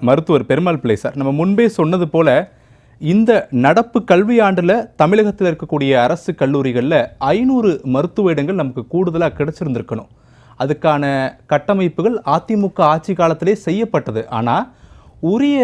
மருத்துவர் பெருமாள் பிள்ளை சார், நம்ம முன்பே சொன்னது போல இந்த நடப்பு கல்வியாண்டில் தமிழகத்தில் இருக்கக்கூடிய அரசு கல்லூரிகளில் 500 மருத்துவ இடங்கள் நமக்கு கூடுதலாக கிடைச்சிருந்திருக்கணும். அதுக்கான கட்டமைப்புகள் அதிமுக ஆட்சி காலத்திலே செய்யப்பட்டது. ஆனால் உரிய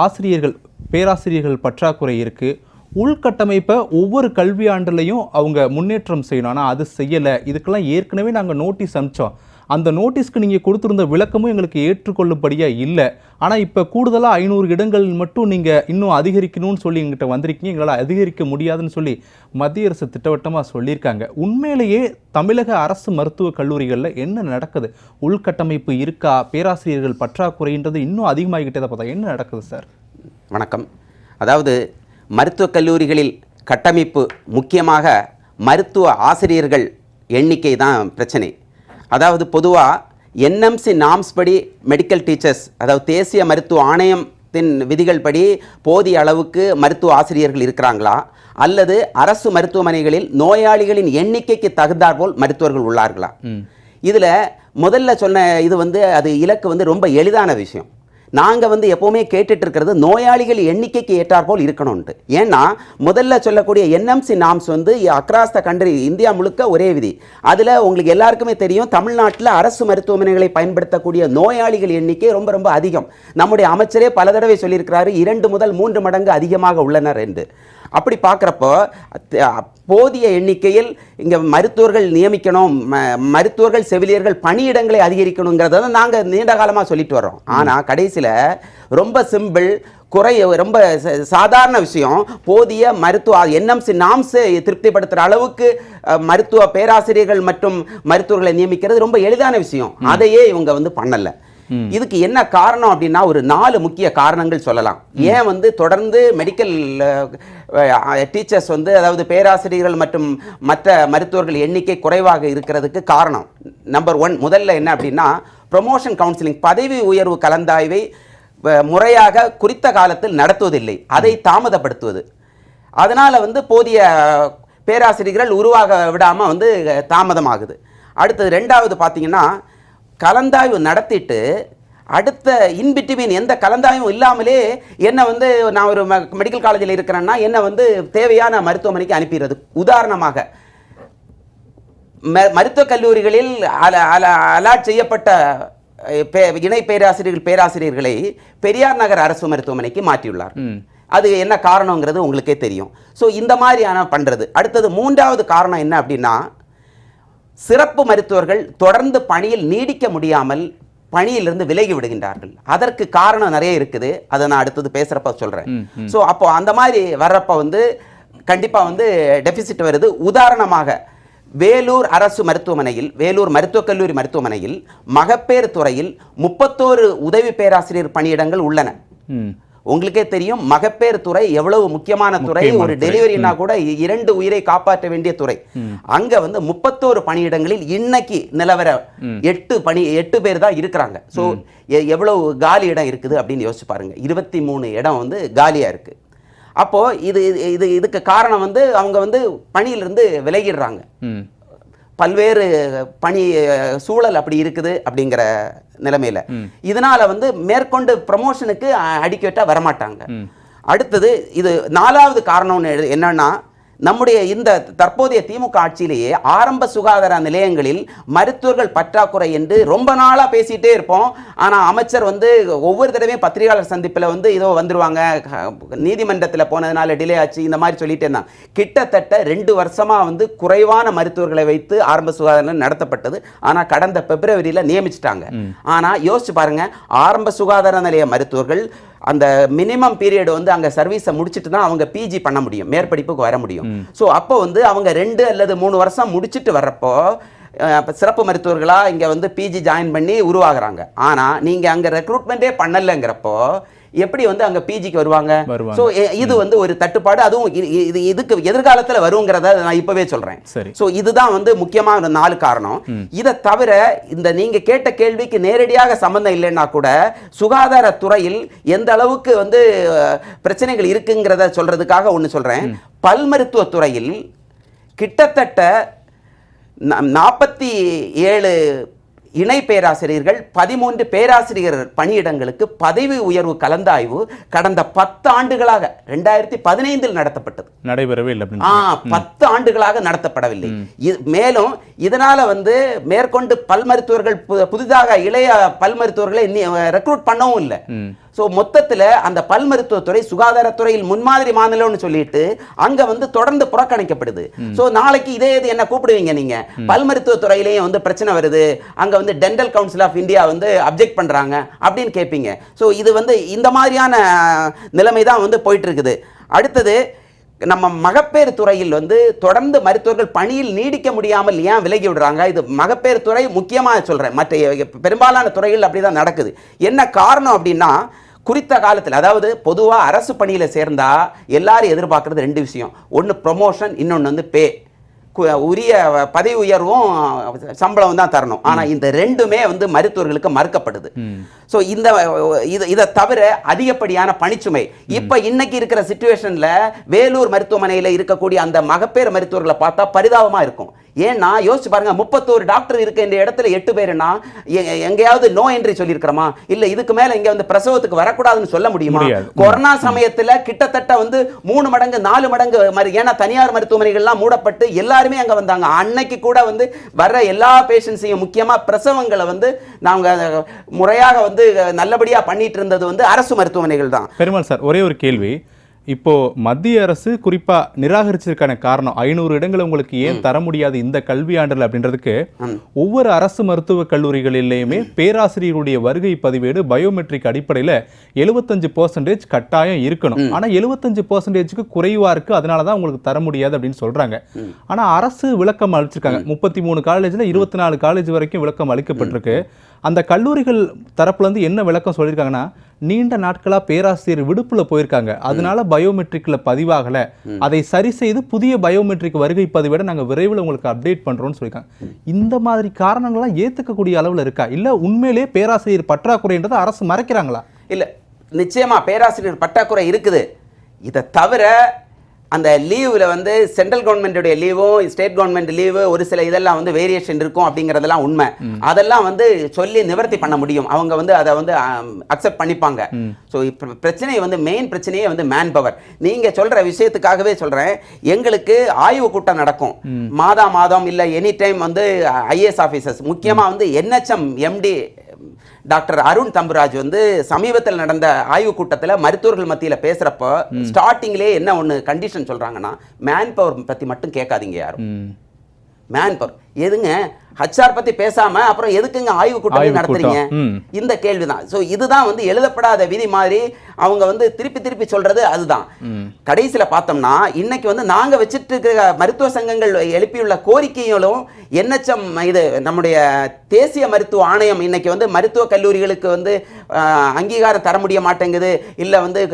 ஆசிரியர்கள், பேராசிரியர்கள் பற்றாக்குறை இருக்குது. உள்கட்டமைப்பை ஒவ்வொரு கல்வியாண்டுலையும் அவங்க முன்னேற்றம் செய்யணும். ஆனால் அது செய்யலை. இதுக்கெல்லாம் ஏற்கனவே நாங்கள் நோட்டீஸ் அனுப்பிச்சோம். அந்த நோட்டீஸ்க்கு நீங்கள் கொடுத்துருந்த விளக்கமும் எங்களுக்கு ஏற்றுக்கொள்ளும்படியாக இல்லை. ஆனால் இப்போ கூடுதலாக 500 இடங்கள் மட்டும் நீங்கள் இன்னும் அதிகரிக்கணும்னு சொல்லி எங்கிட்ட வந்திருக்கீங்க. எங்களால் அதிகரிக்க முடியாதுன்னு சொல்லி மத்திய அரசு திட்டவட்டமாக சொல்லியிருக்காங்க. உண்மையிலேயே தமிழக அரசு மருத்துவக் கல்லூரிகளில் என்ன நடக்குது? உள்கட்டமைப்பு இருக்கா? பேராசிரியர்கள் பற்றாக்குறைன்றது இன்னும் அதிகமாகிக்கிட்டே தான் பார்த்தா என்ன நடக்குது சார்? வணக்கம். அதாவது மருத்துவக் கல்லூரிகளில் கட்டமைப்பு, முக்கியமாக மருத்துவ ஆசிரியர்கள் எண்ணிக்கை தான் பிரச்சனை. அதாவது பொதுவாக என்எம்சி நாம்ஸ் படி மெடிக்கல் டீச்சர்ஸ், அதாவது தேசிய மருத்துவ ஆணையத்தின் விதிகள் படி போதிய அளவுக்கு மருத்துவ ஆசிரியர்கள் இருக்கிறாங்களா, அல்லது அரசு மருத்துவமனைகளில் நோயாளிகளின் எண்ணிக்கைக்கு தகுந்தாற்போல் மருத்துவர்கள் உள்ளார்களா? இதில் முதல்ல சொன்ன இது அது இலக்கு ரொம்ப எளிதான விஷயம். நாங்கள் எப்போவுமே கேட்டுட்டு இருக்கிறது நோயாளிகள் எண்ணிக்கைக்கு ஏற்றாற்போல் இருக்கணும்ட்டு. ஏன்னா முதல்ல சொல்லக்கூடிய NMC norms across the country, India முழுக்க ஒரே விதி. அதில் உங்களுக்கு எல்லாருக்குமே தெரியும், தமிழ்நாட்டில் அரசு மருத்துவமனைகளை பயன்படுத்தக்கூடிய நோயாளிகள் எண்ணிக்கை ரொம்ப ரொம்ப அதிகம். நம்முடைய அமைச்சரே பல தடவை சொல்லியிருக்கிறாரு, 2 முதல் 3 மடங்கு அதிகமாக உள்ளனர் என்று. அப்படி பார்க்குறப்போ போதிய எண்ணிக்கையில் இங்கே மருத்துவர்கள் நியமிக்கணும், மருத்துவர்கள் செவிலியர்கள் பணியிடங்களை அதிகரிக்கணுங்கிறத நாங்கள் நீண்ட காலமாக சொல்லிட்டு வரோம். ஆனால் கடைசியில் ரொம்ப சிம்பிள், ரொம்ப சாதாரண விஷயம், போதிய மருத்துவ என்எம்சி நாம்ஸை திருப்திப்படுத்துகிற அளவுக்கு மருத்துவ பேராசிரியர்கள் மற்றும் மருத்துவர்களை நியமிக்கிறது ரொம்ப எளிதான விஷயம். அதையே இவங்க பண்ணலை. இதுக்கு என்ன காரணம் அப்படின்னா ஒரு 4 முக்கிய காரணங்கள் சொல்லலாம். ஏன் தொடர்ந்து மெடிக்கல் டீச்சர்ஸ் அதாவது பேராசிரியர்கள் மற்றும் மற்ற மருத்துவர்கள் எண்ணிக்கை குறைவாக இருக்கிறதுக்கு காரணம் நம்பர் 1 முதல்ல என்ன அப்படின்னா ப்ரொமோஷன் கவுன்சிலிங், பதவி உயர்வு கலந்தாய்வை முறையாக குறித்த காலத்தில் நடத்துவதில்லை, அதை தாமதப்படுத்துவது. அதனால் போதிய பேராசிரியர்கள் உருவாக விடாமல் தாமதமாகுது. அடுத்தது 2வது பார்த்தீங்கன்னா கலந்தாய்வு நடத்திட்டு அடுத்த இன்பிட்வீன் எந்த கலந்தாய்வும் இல்லாமலே என்ன நான் ஒரு மெடிக்கல் காலேஜில் இருக்கிறேன்னா என்ன தேவையான மருத்துவமனைக்கு அனுப்பிடுறது. உதாரணமாக மருத்துவக் கல்லூரிகளில் அலாட் செய்யப்பட்ட இணை பேராசிரியர்களை பெரியார் நகர் அரசு மருத்துவமனைக்கு மாற்றியுள்ளார். அது என்ன காரணங்கிறது உங்களுக்கே தெரியும். ஸோ இந்த மாதிரியான பண்ணுறது. அடுத்தது 3வது காரணம் என்ன அப்படின்னா சிறப்பு மருத்துவர்கள் தொடர்ந்து பணியில் நீடிக்க முடியாமல் பணியிலிருந்து விலகி விடுகின்றார்கள். அதற்கு காரணம் நிறைய இருக்குது, அதை நான் அடுத்தது பேசுகிறப்ப சொல்கிறேன். ஸோ அப்போ அந்த மாதிரி வர்றப்ப கண்டிப்பாக டெபிசிட் வருது. உதாரணமாக வேலூர் அரசு மருத்துவமனையில், வேலூர் மருத்துவக் கல்லூரி மருத்துவமனையில் மகப்பேறு துறையில் 31 உதவி பேராசிரியர் பணியிடங்கள் உள்ளன. உங்களுக்கே தெரியும் மகப்பேறு துறை எவ்வளவு முக்கியமான துறை. ஒரு டெலிவரினா கூட 2 உயிரை காப்பாற்ற வேண்டிய துறை. அங்க 31 பணியிடங்களில் இன்னைக்கு நிலவர 8 பேர் தான் இருக்கிறாங்க. ஸோ எவ்வளவு காலி இடம் இருக்குது அப்படின்னு யோசிச்சு பாருங்க. 23 இடம் காலியா இருக்கு. அப்போ இதுக்கு காரணம் அவங்க பணியிலிருந்து விலகிடுறாங்க. பல்வேறு பணி சூழல் அப்படி இருக்குது அப்படிங்கிற நிலைமையில இதனால மேற்கொண்டு ப்ரமோஷனுக்கு அடிக்கட்டா வரமாட்டாங்க. அடுத்தது இது 4வது காரணம் என்னன்னா நம்முடைய இந்த தற்போதைய திமுக ஆட்சியிலேயே ஆரம்ப சுகாதார நிலையங்களில் மருத்துவர்கள் பற்றாக்குறை என்று ரொம்ப நாளா பேசிட்டே இருப்போம். ஆனா அமைச்சர் ஒவ்வொரு தடவையும் பத்திரிகையாளர் சந்திப்பில் இதோ வந்துருவாங்க, நீதிமன்றத்தில் போனதுனால டிலே ஆச்சு, இந்த மாதிரி சொல்லிட்டே இருந்தாங்க. கிட்டத்தட்ட 2 வருஷமா குறைவான மருத்துவர்களை வைத்து ஆரம்ப சுகாதார நிலையம் நடத்தப்பட்டது. ஆனா கடந்த பிப்ரவரியில நியமிச்சிட்டாங்க. ஆனா யோசிச்சு பாருங்க, ஆரம்ப சுகாதார நிலைய மருத்துவர்கள் அந்த மினிமம் பீரியட் அங்க சர்வீஸை முடிச்சுட்டு தான் அவங்க பிஜி பண்ண முடியும், மேற்படிப்புக்கு வர முடியும். ஸோ அப்போ அவங்க 2 அல்லது 3 வருஷம் முடிச்சுட்டு வர்றப்போ சிறப்பு மருத்துவர்களா இங்க பிஜி ஜாயின் பண்ணி உருவாகுறாங்க. ஆனா நீங்க அங்க ரெக்ரூட்மெண்ட்டே பண்ணலங்கிறப்போ எப்படி அங்க பிஜிக்கு வருவாங்க? சோ இது ஒரு தட்டுப்பாடு. அதுவும் இதுக்கு எதிர்காலத்துல வருங்கிறத நான் இப்பவே சொல்றேன். சோ இதுதான் முக்கியமான 4 காரணம். இதை தவிர இந்த நீங்க கேட்ட கேள்விக்கு நேரடியாக சம்பந்தம் இல்லைன்னா கூட சுகாதார துறையில் எந்த அளவுக்கு பிரச்சனைகள் இருக்குங்கிறத சொல்றதுக்காக ஒன்று சொல்றேன். பல் மருத்துவ துறையில் கிட்டத்தட்ட 47 இணை பேராசிரியர்கள் 13 பேராசிரியர் பணியிடங்களுக்கு பதவி உயர்வு கலந்தாய்வு கடந்த 10 ஆண்டுகளாக 2015 நடத்தப்பட்டது. நடைபெறவே இல்லை. 10 ஆண்டுகளாக நடத்தப்படவில்லை. மேலும் இதனால மேற்கொண்டு பல் மருத்துவர்கள் புதிதாக இளைய பல் மருத்துவர்களை ரெக்ரூட் பண்ணவும் இல்லை. ஸோ மொத்தத்தில் அந்த பல் மருத்துவத்துறை சுகாதாரத்துறையில் முன்மாதிரி மாநிலம்னு சொல்லிட்டு அங்க தொடர்ந்து புறக்கணிக்கப்படுது. ஸோ நாளைக்கு இதே இது என்ன கூப்பிடுவீங்க நீங்க? பல் மருத்துவத்துறையிலையும் பிரச்சனை வருது, அங்க dental council of India object பண்றாங்க அப்படின்னு கேட்பீங்க. ஸோ இது இந்த மாதிரியான நிலைமை தான் போயிட்டு இருக்குது. அடுத்தது நம்ம மகப்பேறு துறையில் தொடர்ந்து மருத்துவர்கள் பணியில் நீடிக்க முடியாமல் ஏன் விலகி விடுறாங்க? இது மகப்பேறு துறை முக்கியமாக சொல்றேன், மற்ற பெரும்பாலான துறைகள் அப்படிதான் நடக்குது. என்ன காரணம் அப்படின்னா, குறித்த காலத்தில், அதாவது பொதுவாக அரசு பணியில் சேர்ந்தா எல்லாரும் எதிர்பார்க்கறது 2 விஷயம். ஒன்று ப்ரொமோஷன், இன்னொன்று பே, உரிய பதவி உயர்வும் சம்பளம் தான் தரணும். ஆனா இந்த ரெண்டுமே மருத்துவர்களுக்கு மறுக்கப்படுது. ஸோ இதை தவிர அதிகப்படியான பணிச்சுமை. இப்ப இன்னைக்கு இருக்கிற சிச்சுவேஷன்ல வேலூர் மருத்துவமனையில் இருக்கக்கூடிய அந்த மகப்பேறு மருத்துவர்களை பார்த்தா பரிதாபமா இருக்கும். ஏன்னா யோசிச்சு பாருங்க, 31 டாக்டர் இருக்க இந்த இடத்துல 8 பேருனா எங்கேயாவது நோ என்ட்ரி சொல்லியிருக்கிறோமா? இல்ல இதுக்கு மேல இங்க பிரசவத்துக்கு வரக்கூடாதுன்னு சொல்ல முடியுமா? கொரோனா சமயத்துல கிட்டத்தட்ட 3 மடங்கு 4 மடங்கு, ஏன்னா தனியார் மருத்துவமனைகள்லாம் மூடப்பட்டு எல்லாருமே அங்க வந்தாங்க. அன்னைக்கு கூட வர்ற எல்லா பேஷண்ட்ஸையும், முக்கியமா பிரசவங்களை நாங்க முறையாக நல்லபடியா பண்ணிட்டு இருந்தது அரசு மருத்துவமனைகள் தான். பெருமாள் சார், ஒரே ஒரு கேள்வி. இப்போ மத்திய அரசு குறிப்பா நிராகரிச்சதுக்கான காரணம் 500 இடங்களை உங்களுக்கு ஏன் தர முடியாது இந்த கல்வியாண்டில் அப்படின்றதுக்கு, ஒவ்வொரு அரசு மருத்துவக் கல்லூரிகளிலேயுமே பேராசிரியர்களுடைய வருகை பதிவேடு பயோமெட்ரிக் அடிப்படையில் 75% கட்டாயம் இருக்கணும். ஆனா 75%க்கு குறைவா இருக்கு, அதனாலதான் உங்களுக்கு தர முடியாது அப்படின்னு சொல்றாங்க. ஆனா அரசு விளக்கம் அளிச்சிருக்காங்க. 33 காலேஜ்ல 24 காலேஜ் வரைக்கும் விளக்கம் அளிக்கப்பட்டிருக்கு. அந்த கல்லூரிகள் தரப்புல என்ன விளக்கம் சொல்லியிருக்காங்கன்னா, நீண்ட நாட்களா பேராசிரியர் விடுப்புல போயிருக்காங்க, அதனால பயோமெட்ரிக்ல பதிவாகல, அதை சரி செய்து புதிய பயோமெட்ரிக் வருகை பதிவேட நாங்க விரைவில் உங்களுக்கு அப்டேட் பண்றோம்னு சொல்லியிருக்காங்க. இந்த மாதிரி காரணங்கள்லாம் ஏத்துக்கக்கூடிய அளவுல இருக்கா, இல்ல உண்மையிலே பேராசிரியர் பற்றாக்குறைன்றதை அரசு மறைக்கிறாங்களா? இல்ல, நிச்சயமா பேராசிரியர் பற்றாக்குறை இருக்குது. இதை தவிர அந்த லீவில் சென்ட்ரல் கவர்மெண்ட்டுடைய லீவும் ஸ்டேட் கவர்மெண்ட் லீவு ஒரு சில இதெல்லாம் வேரியேஷன் இருக்கும் அப்படிங்கிறதெல்லாம் உண்மை. அதெல்லாம் சொல்லி நிவர்த்தி பண்ண முடியும். அவங்க அதை அக்செப்ட் பண்ணிப்பாங்க. ஸோ இப்போ பிரச்சனை மெயின் பிரச்சனையே மேன் பவர். நீங்க சொல்ற விஷயத்துக்காகவே சொல்றேன், எங்களுக்கு ஆய்வு கூட்டம் நடக்கும் மாதம் இல்லை எனி டைம். ஐஏஎஸ் ஆஃபீஸர்ஸ் முக்கியமா NHM MD doctor Arun Thamburaj சமீபத்தில் நடந்த ஆய்வு கூட்டத்தில் மருத்துவர்கள் மத்தியில் பேசுறப்போ ஸ்டார்டிங்லேயே என்ன ஒன்று கண்டிஷன் சொல்றாங்கன்னா, மேன் பவர் பத்தி மட்டும் கேட்காதீங்க யாரும். மேன் பவர் எதுங்க? HR பத்தி பேசாம அப்புறம் எதுக்குங்க ஆய்வு கூட்டம் நடத்துறீங்க? இந்த கேள்விதான். சோ இதுதான் எழுதப்படாத விதி மாதிரி அவங்க திருப்பி சொல்றது. அதுதான் கடைசியில பார்த்தோம்னா, இன்னைக்கு நாங்க வச்சிட்டு இருக்கிற மருத்துவ சங்கங்கள் எழுப்பியுள்ள கோரிக்கைகளும் NHM இது நம்முடைய தேசிய மருத்துவ ஆணையம் இன்னைக்கு மருத்துவ கல்லூரிகளுக்கு அங்கீகாரம் தர முடிய மாட்டேங்குது, இல்ல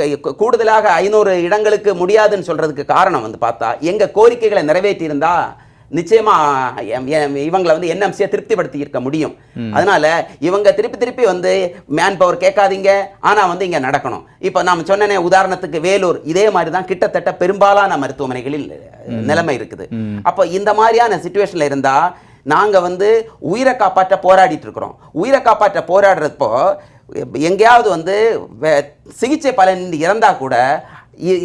கூடுதலாக 500 இடங்களுக்கு முடியாதுன்னு சொல்றதுக்கு காரணம் பார்த்தா, எங்க கோரிக்கைகளை நிறைவேற்றி இருந்தா நிச்சயமா இவங்களை NMC திருப்திப்படுத்தி இருக்க முடியும். அதனால இவங்க திருப்பி மேன் பவர் கேட்காதீங்க, ஆனா இங்க நடக்கணும். இப்ப நாம சொன்னனே உதாரணத்துக்கு வேலூர், இதே மாதிரி தான் கிட்டத்தட்ட பெரும்பாலான மருத்துவமனைகளில் நிலைமை இருக்குது. அப்ப இந்த மாதிரியான சிச்சுவேஷன்ல இருந்தா நாங்க உயிரை காப்பாற்ற போராடிட்டு இருக்கிறோம். உயிரை காப்பாற்ற போராடுறப்போ எங்கேயாவது சிகிச்சை பலன் இறந்தா கூட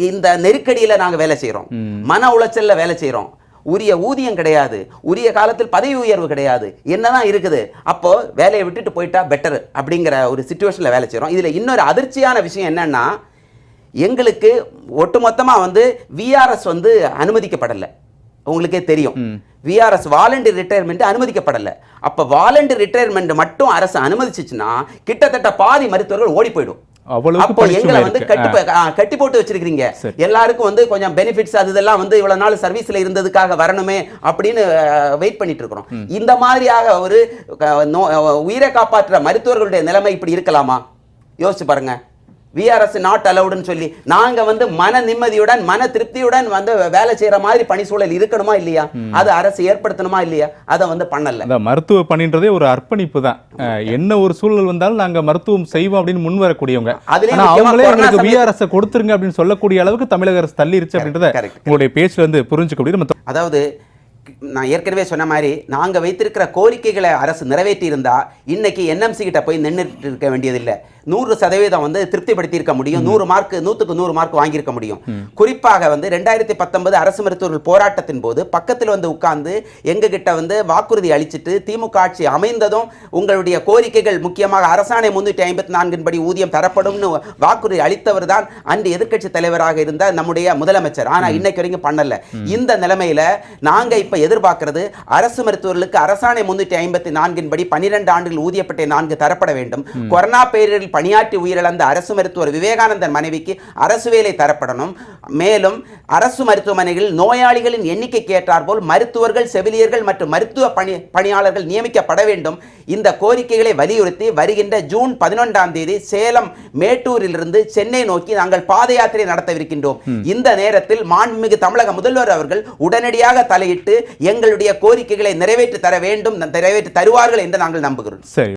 இந்த நெருக்கடியில நாங்க வேலை செய்யறோம், மன உளைச்சல்ல வேலை செய்யறோம், உரிய ஊதியம் கிடையாது, உரிய காலத்தில் பதவி உயர்வு கிடையாது, என்னதான் இருக்குது. அப்போ வேலையை விட்டுட்டு போயிட்டா பெட்டர் அப்படிங்கிற ஒரு சிச்சுவேஷன்ல வேலை செய்யறோம். இதுல இன்னொரு அதிர்ச்சியான விஷயம் என்னன்னா, எங்களுக்கு ஒட்டுமொத்தமா VRS அனுமதிக்கப்படல. உங்களுக்கே தெரியும், VRS வாலண்டரி ரிட்டையர்மெண்ட் அனுமதிக்கப்படல. அப்ப வாலண்டரி ரிட்டையர்மெண்ட் மட்டும் அரசு அனுமதிச்சுச்சுன்னா கிட்டத்தட்ட பாதி மருத்துவர்கள் ஓடி போயிடும். அப்போ எங்களை கட்டி போட்டு வச்சிருக்கீங்க, எல்லாருக்கும் கொஞ்சம் பெனிஃபிட்ஸ் அது இதெல்லாம் இவ்வளவு நாள் சர்வீஸ்ல இருந்ததுக்காக வரணுமே அப்படின்னு வெயிட் பண்ணிட்டு இருக்கிறோம். இந்த மாதிரியாக ஒரு உயிரை காப்பாற்ற மருத்துவர்களுடைய நிலைமை இப்படி இருக்கலாமா? யோசிச்சு பாருங்க. VRS நாட் அலவுடுன்னு சொல்லி நாங்க மன நிம்மதியுடன் மன திருப்தியுடன் வேலை செய்யற மாதிரி பணி சூழல் இருக்கணுமா இல்லையா? அது அரசு ஏற்படுத்தணுமா இல்லையா? அதை பண்ணல. மருத்துவ பணின்றதே ஒரு அர்ப்பணிப்பு தான். என்ன ஒரு சூழல் வந்தாலும் நாங்க மருத்துவம் செய்வோம் அப்படின்னு முன் வரக்கூடியவங்க. அவங்களே எங்களுக்கு VRS கொடுத்துருங்க அப்படின்னு சொல்லக்கூடிய அளவுக்கு தமிழக அரசு தள்ளிருச்சு அப்படின்றத உங்களுடைய பேச்சுல புரிஞ்சுக்க முடியும். அதாவது நான் ஏற்கனவே சொன்ன மாதிரி நாங்கள் வைத்திருக்கிற கோரிக்கைகளை அரசு நிறைவேற்றி இருந்தா இன்னைக்கு என்எம்சி கிட்ட போய் நின்றுட்டு இருக்க வேண்டியதில்லை. 100% வந்து திருப்திப்படுத்தி இருக்க முடியும். 100 மார்க் 100க்கு 100 மார்க் வாங்கியிருக்க முடியும். குறிப்பாக வந்து 2019 அரசு மருத்துவர்கள் போராட்டத்தின் போது பக்கத்தில் வந்து உட்கார்ந்து எங்ககிட்ட வந்து வாக்குறுதி அளிச்சிட்டு திமுக ஆட்சி அமைந்ததும் உங்களுடைய கோரிக்கைகள் முக்கியமாக அரசாணை 354 படி ஊதியம் தரப்படும்னு வாக்குறுதி அளித்தவர் தான் அன்று எதிர்க்கட்சி தலைவராக இருந்த நம்முடைய முதலமைச்சர். ஆனா இன்னைக்கு வரைக்கும் பண்ணல. இந்த நிலைமையில நாங்க இப்ப எதிர்பார்க்கிறது அரசு மருத்துவர்களுக்கு அரசாணை 354 படி 12 ஆண்டுகள் ஊதியப்பட்டை 4 தரப்பட வேண்டும். கொரோனா பேரில் பணியாற்றி உயிரிழந்த அரசு மருத்துவர் விவேகானந்தன் மனைவிக்கு அரசு வேலை தரப்படணும். மேலும் அரசு மருத்துவமனைகளில் நோயாளிகளின் எண்ணிக்கைக்கு ஏற்றாற்போல் மருத்துவர்கள், செவிலியர்கள் மற்றும் மருத்துவ பணியாளர்கள் நியமிக்கப்பட வேண்டும். இந்த கோரிக்கைகளை வலியுறுத்தி வருகின்ற ஜூன் 11ஆம் தேதி சேலம் மேட்டூரிலிருந்து சென்னை நோக்கி நாங்கள் பாத யாத்திரை நடத்தவிருக்கின்றோம். இந்த நேரத்தில் மாண்புமிகு தமிழக முதல்வர் அவர்கள் உடனடியாக தலையிட்டு எங்களுடைய கோரிக்கைகளை நிறைவேற்றி தர வேண்டும், நிறைவேற்றி தருவார்கள் என்று நாங்கள் நம்புகிறோம். சரி.